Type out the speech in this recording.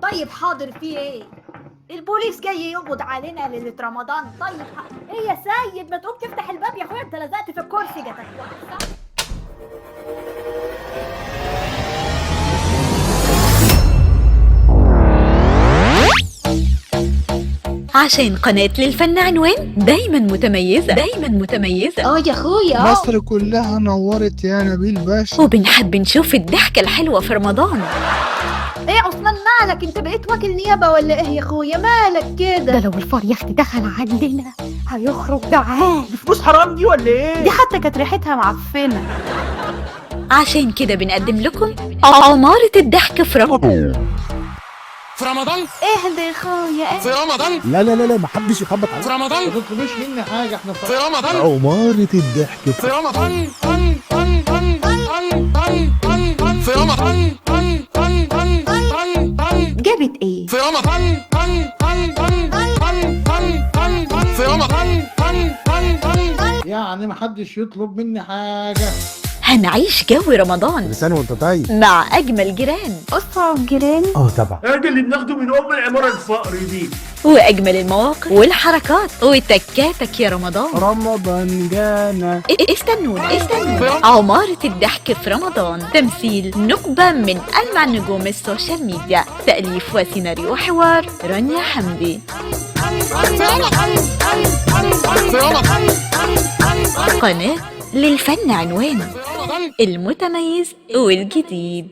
طيب حاضر، في ايه؟ البوليس جاي يقبض علينا ليلة رمضان. طيب ايه يا سيد، ما تقوم تفتح الباب يا اخويا، انت لزقت في الكرسي جاتك واحدة. عشان قناة للفن عنوان دايما متميزة دايما متميزة. يا اخويا مصر كلها نورت يا نبيل باشا. وبنحب نشوف الضحكة الحلوة في رمضان. ايه عثمان مالك؟ انت بقيت واكل نيابة ولا ايه يا اخويا؟ مالك كده؟ ده لو الفار يا اختي دخل عندنا هيخرج جعان. فلوس حرام دي ولا ايه؟ دي حتى كانت ريحتها معفنه. عشان كده بنقدم لكم عمارة الضحك في رمضان. في رمضان؟ اهدى يا اخويا، في رمضان؟ لا لا لا لا، محدش يخبط عليك. في رمضان؟ ما تطلبوش مني حاجه، احنا في رمضان؟ عمارة الضحك في رمضان؟ في رمضان؟ جابت ايه؟ في رمضان؟ في رمضان؟ يعني محدش يطلب مني حاجه. هنعيش جو رمضان كل سنه وانت طيب. مع أجمل جيران أسرة وجيران. طبعا. ده اللي بناخده من ام العماره الفقر دي. وأجمل المواقف والحركات وتكاتك يا رمضان. رمضان جانا. استنونا عمارة الضحك في رمضان، تمثيل نخبة من ألمع نجوم السوشيال ميديا، تأليف وسيناريو وحوار رانيا حمدي. في رمضان؟ قناة للفن عنوان، المتميز والجديد.